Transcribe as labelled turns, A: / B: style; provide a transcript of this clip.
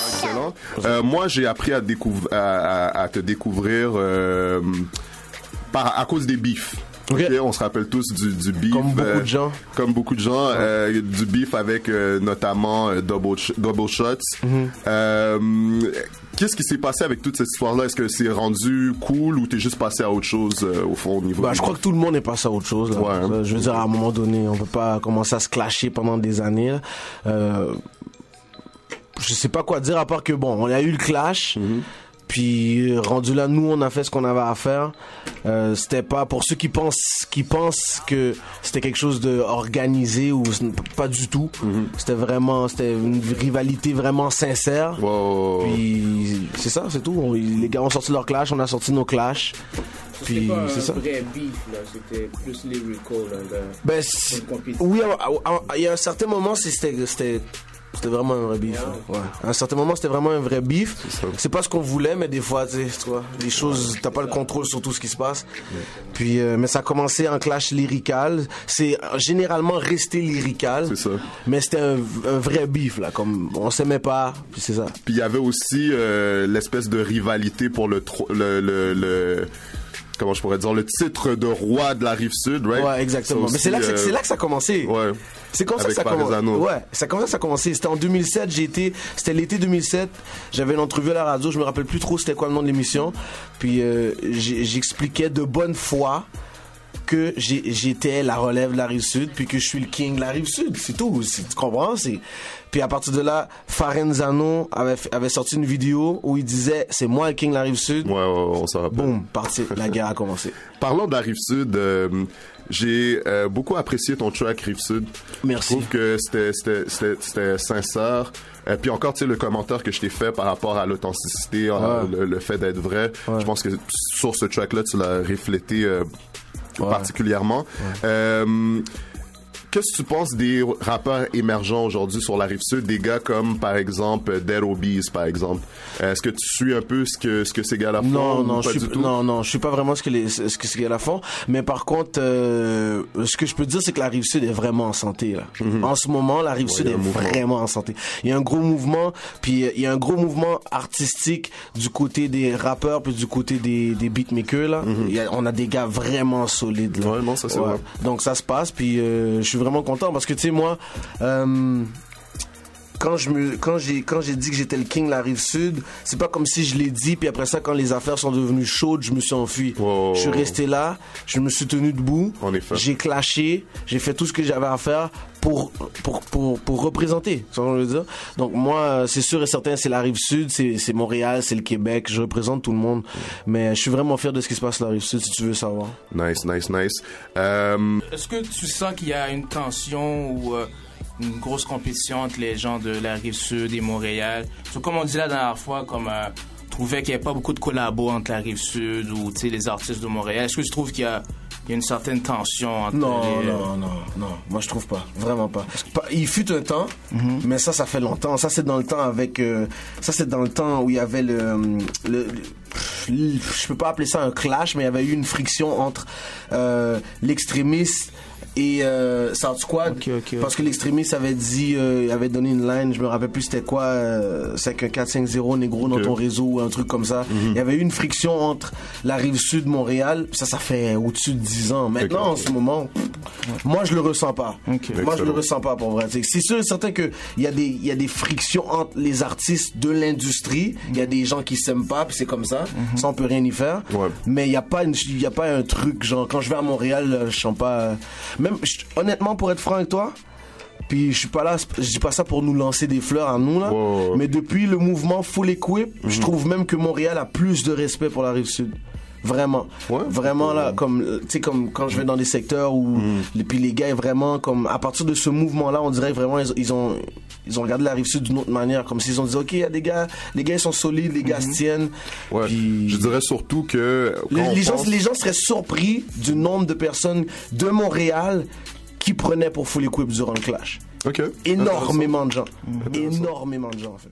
A: Excellent. Moi, j'ai appris à te découvrir à cause des beefs.
B: Okay.
A: Okay, on se rappelle tous du beef.
B: Comme beaucoup de gens.
A: Comme beaucoup de gens. Du beef avec notamment Double Shots. Qu'est-ce qui s'est passé avec toute cette histoire-là? Est-ce que c'est rendu cool ou t'es juste passé à autre chose au fond au niveau?
B: Je crois que tout le monde est passé à autre chose. Là.
A: Ouais.
B: Je veux dire, à un moment donné, on peut pas commencer à se clasher pendant des années. Je sais pas quoi dire à part que bon, on a eu le clash. Puis rendu là, nous on a fait ce qu'on avait à faire. C'était pas pour ceux qui pensent que c'était quelque chose de organisé ou pas du tout. C'était une rivalité vraiment sincère.
A: Wow.
B: Puis c'est ça, c'est tout. Les gars ont sorti leur clash, on a sorti nos clashs. Puis c'est ça.
C: Vrai beef là, c'était plus lyrical.
B: Oui, il y a un certain moment, c'était vraiment un vrai beef. Ouais. À un certain moment, c'était vraiment un vrai beef. C'est pas ce qu'on voulait, mais des fois, tu vois, les choses, t'as pas le contrôle sur tout ce qui se passe. Puis, mais ça a commencé en clash lyrical. C'est généralement resté lyrical.
A: C'est ça.
B: Mais c'était un vrai beef, là. Comme, on s'aimait pas, puis c'est ça.
A: Puis il y avait aussi l'espèce de rivalité pour comment je pourrais dire, le titre de roi de la Rive-Sud, right?
B: Ouais, exactement. Mais c'est là que ça a commencé.
A: Ouais.
B: C'est comme ça que ça a commencé. Ouais, c'est comme ça que ça a commencé. C'était en 2007, c'était l'été 2007. J'avais une entrevue à la radio, je me rappelle plus trop c'était quoi le nom de l'émission. Puis j'expliquais de bonne foi que j'étais la relève de la Rive-Sud, puis que je suis le king de la Rive-Sud, c'est tout. Tu comprends? Puis à partir de là, Farenzano avait sorti une vidéo où il disait c'est moi le king de la Rive-Sud.
A: Ouais, on s'en rappelle.
B: Boum, parti, la guerre a commencé.
A: Parlons de la Rive-Sud, j'ai beaucoup apprécié ton track Rive-Sud.
B: Merci.
A: Je trouve que c'était sincère. Puis encore, tu sais, le commentaire que je t'ai fait par rapport à l'authenticité, le fait d'être vrai, je pense que sur ce track-là, tu l'as reflété particulièrement. Qu'est-ce que tu penses des rappeurs émergents aujourd'hui sur la Rive-Sud, des gars comme, par exemple, Dead Obies, par exemple? Est-ce que tu suis un peu ce que ces gars-là font?
B: Non, je suis pas vraiment ce que ces gars-là font. Mais par contre, ce que je peux dire, c'est que la Rive-Sud est vraiment en santé, là. En ce moment, la Rive-Sud est vraiment en santé. Il y a un gros mouvement, puis il y a un gros mouvement artistique du côté des rappeurs, puis du côté des beatmakers, là. On a des gars vraiment solides, là.
A: Ouais, non, ça c'est vrai.
B: Donc ça se passe, puis je suis vraiment content parce que tu sais moi quand j'ai dit que j'étais le king de la Rive-Sud, c'est pas comme si je l'ai dit puis après ça quand les affaires sont devenues chaudes, je me suis enfui. Je suis resté là, je me suis tenu debout, j'ai clashé, j'ai fait tout ce que j'avais à faire pour représenter, ça veut dire. Donc moi, c'est sûr et certain, c'est la Rive-Sud, c'est Montréal, c'est le Québec, je représente tout le monde, mais je suis vraiment fier de ce qui se passe à la Rive-Sud, si tu veux savoir.
A: Nice.
C: Est-ce que tu sens qu'il y a une tension ou une grosse compétition entre les gens de la Rive-Sud et Montréal? Comme on dit la dernière fois, trouvais qu'il n'y avait pas beaucoup de collabos entre la Rive-Sud ou les artistes de Montréal. Est-ce que tu trouves qu'il y a une certaine tension entre
B: Non. Moi, je trouve pas. Vraiment pas. Il fut un temps, mais ça fait longtemps. Ça, c'est dans le temps où il y avait je peux pas appeler ça un clash, mais il y avait eu une friction entre l'extrémiste et South Squad.
C: Okay.
B: Parce que l'extrémiste avait donné une line, je me rappelle plus c'était quoi, 51450 négro dans ton réseau ou un truc comme ça. Il y avait eu une friction entre la Rive-Sud, Montréal, ça fait au-dessus de 10 ans. Maintenant, en ce moment, moi je le ressens pas. Moi je le ressens pas pour vrai. C'est sûr et certain que il y a des frictions entre les artistes de l'industrie, il y a des gens qui s'aiment pas, puis c'est comme ça. Ça on peut rien y faire. Mais il y a pas un truc genre quand je vais à Montréal, je sens pas même honnêtement pour être franc avec toi, puis je suis pas là, je dis pas ça pour nous lancer des fleurs à nous là, mais depuis le mouvement Full Equip, je trouve même que Montréal a plus de respect pour la Rive-Sud. Vraiment. Vraiment là, comme quand je vais dans des secteurs où puis les gars vraiment comme à partir de ce mouvement là, on dirait vraiment ils ont regardé la Rive-Sud d'une autre manière, comme s'ils ont dit OK, il y a des gars, les gars ils sont solides, les gars se tiennent. Puis
A: je dirais surtout que
B: les gens seraient surpris du nombre de personnes de Montréal qui prenaient pour Full Equip durant le clash. Énormément de gens. Énormément de gens en fait.